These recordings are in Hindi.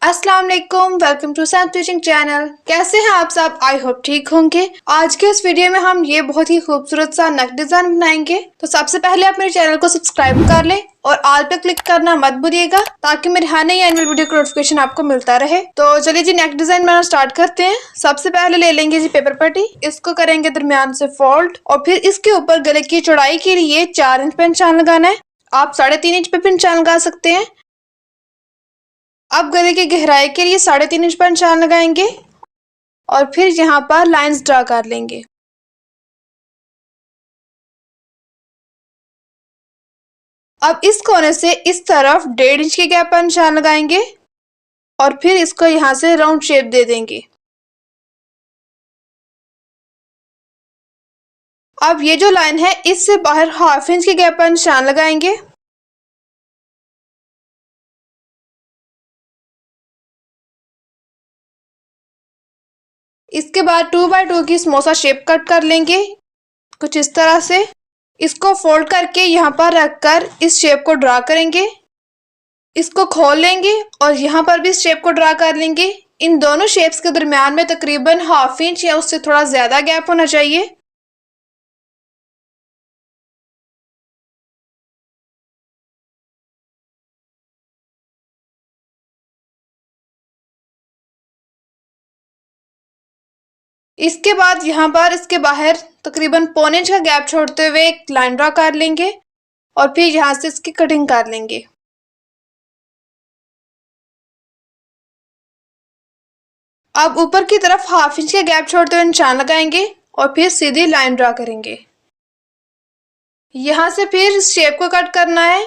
अस्सलाम वालेकुम, welcome to Sam teaching channel. कैसे हैं आप सब? आई होप ठीक होंगे। आज के इस वीडियो में हम ये बहुत ही खूबसूरत सा नेक डिजाइन बनाएंगे। तो सबसे पहले आप मेरे चैनल को सब्सक्राइब कर लें और ऑल पे क्लिक करना मत भूलिएगा ताकि मेरे हर नई एनुअल वीडियो का नोटिफिकेशन आपको मिलता रहे। तो चलिए जी नेक डिजाइन बनाना स्टार्ट करते हैं। सबसे पहले ले लेंगे जी पेपर पट्टी, इसको करेंगे दरमियान से फोल्ड और फिर इसके ऊपर गले की चौड़ाई के लिए 4 इंच पे निशान लगाना है। आप 3.5 इंच पे भी निशान लगा सकते हैं। अब गले की गहराई के लिए 3.5 इंच पर निशान लगाएंगे और फिर यहाँ पर लाइंस ड्रा कर लेंगे। अब इस कोने से इस तरफ 1.5 इंच के गैप पर निशान लगाएंगे और फिर इसको यहाँ से राउंड शेप दे देंगे। अब ये जो लाइन है इससे बाहर 1/2 इंच के गैप पर निशान लगाएंगे। इसके बाद 2x2 की समोसा शेप कट कर लेंगे कुछ इस तरह से। इसको फोल्ड करके यहाँ पर रखकर इस शेप को ड्रा करेंगे। इसको खोल लेंगे और यहाँ पर भी इस शेप को ड्रा कर लेंगे। इन दोनों शेप्स के दरमियान में तकरीबन 1/2 इंच या उससे थोड़ा ज्यादा गैप होना चाहिए। इसके बाद यहाँ पर इसके बाहर तकरीबन 1/4 इंच का गैप छोड़ते हुए एक लाइन ड्रा कर लेंगे और फिर यहाँ से इसकी कटिंग कर लेंगे। अब ऊपर की तरफ 1/2 इंच के गैप छोड़ते हुए निशान लगाएंगे और फिर सीधी लाइन ड्रा करेंगे। यहाँ से फिर इस शेप को कट करना है।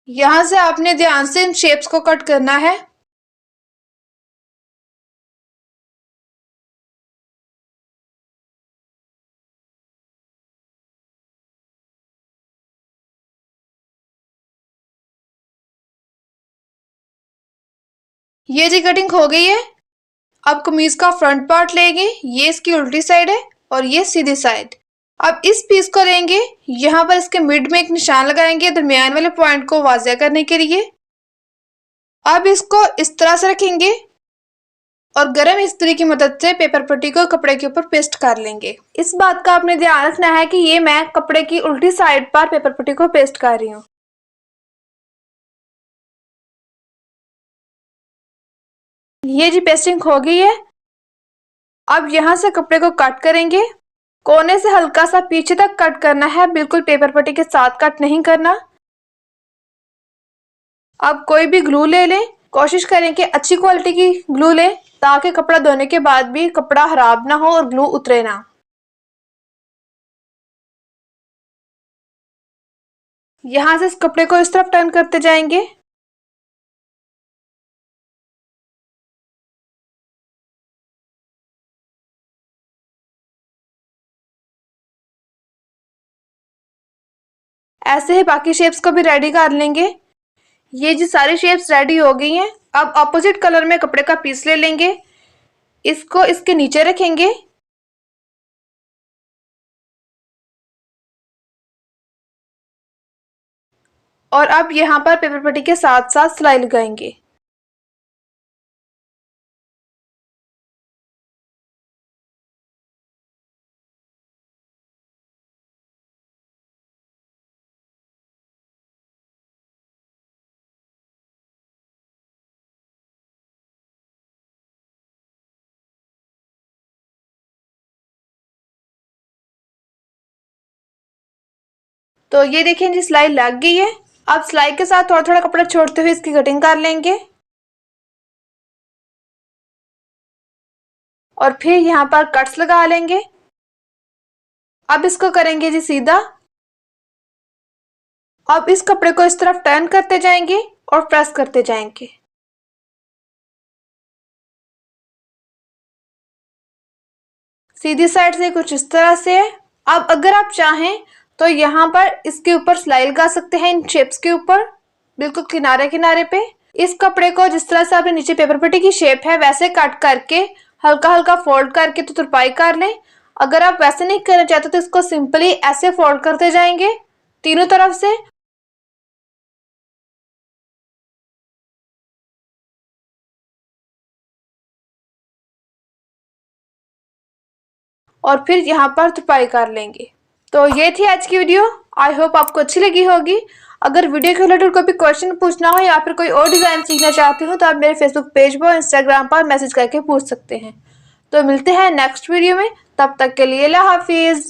यहाँ से आपने ध्यान से इन शेप्स को कट करना है। ये जी कटिंग हो गई है। अब कमीज का फ्रंट पार्ट लेंगे, ये इसकी उल्टी साइड है और ये सीधी साइड। अब इस पीस को लेंगे, यहाँ पर इसके मिड में एक निशान लगाएंगे दरमियान वाले पॉइंट को वाज़ेह करने के लिए। अब इसको इस तरह से रखेंगे और गरम इस्त्री की मदद से पेपर पट्टी को कपड़े के ऊपर पेस्ट कर लेंगे। इस बात का आपने ध्यान रखना है कि ये मैं कपड़े की उल्टी साइड पर पेपर पट्टी को पेस्ट कर रही हूँ। ये जी पेस्टिंग हो गई है। अब यहाँ से कपड़े को कट करेंगे। कोने से हल्का सा पीछे तक कट करना है, बिल्कुल पेपर पट्टी के साथ कट नहीं करना। अब कोई भी ग्लू ले लें, कोशिश करें कि अच्छी क्वालिटी की ग्लू लें ताकि कपड़ा धोने के बाद भी कपड़ा खराब ना हो और ग्लू उतरे ना। यहाँ से इस कपड़े को इस तरफ टर्न करते जाएंगे। ऐसे ही बाकी शेप्स को भी रेडी कर लेंगे। ये जी सारी शेप्स रेडी हो गई हैं। अब ऑपोजिट कलर में कपड़े का पीस ले लेंगे, इसको इसके नीचे रखेंगे और अब यहाँ पर पेपर पट्टी के साथ साथ सिलाई लगाएंगे। तो ये देखिए जी सिलाई लग गई है। अब सिलाई के साथ थोड़ा थोड़ा कपड़ा छोड़ते हुए इसकी कटिंग कर लेंगे और फिर यहाँ पर कट्स लगा लेंगे। अब इसको करेंगे जी सीधा। अब इस कपड़े को इस तरफ टर्न करते जाएंगे और प्रेस करते जाएंगे। सीधी साइड से कुछ इस तरह से है। अब अगर आप चाहें तो यहाँ पर इसके ऊपर सिलाई लगा सकते हैं इन शेप्स के ऊपर, बिल्कुल किनारे किनारे पे। इस कपड़े को जिस तरह से आपने नीचे पेपर पट्टी की शेप है वैसे कट करके हल्का हल्का फोल्ड करके तो तुरपाई कर लें। अगर आप वैसे नहीं करना चाहते तो इसको सिंपली ऐसे फोल्ड करते जाएंगे तीनों तरफ से। और फिर यहाँ पर तुरपाई कर लेंगे। तो ये थी आज की वीडियो। आई होप आपको अच्छी लगी होगी। अगर वीडियो के रिलेटेड कोई भी क्वेश्चन पूछना हो या फिर कोई और डिज़ाइन सीखना चाहते हो तो आप मेरे फेसबुक पेज पर इंस्टाग्राम पर मैसेज करके पूछ सकते हैं। तो मिलते हैं नेक्स्ट वीडियो में, तब तक के लिए अल्लाह हाफिज़।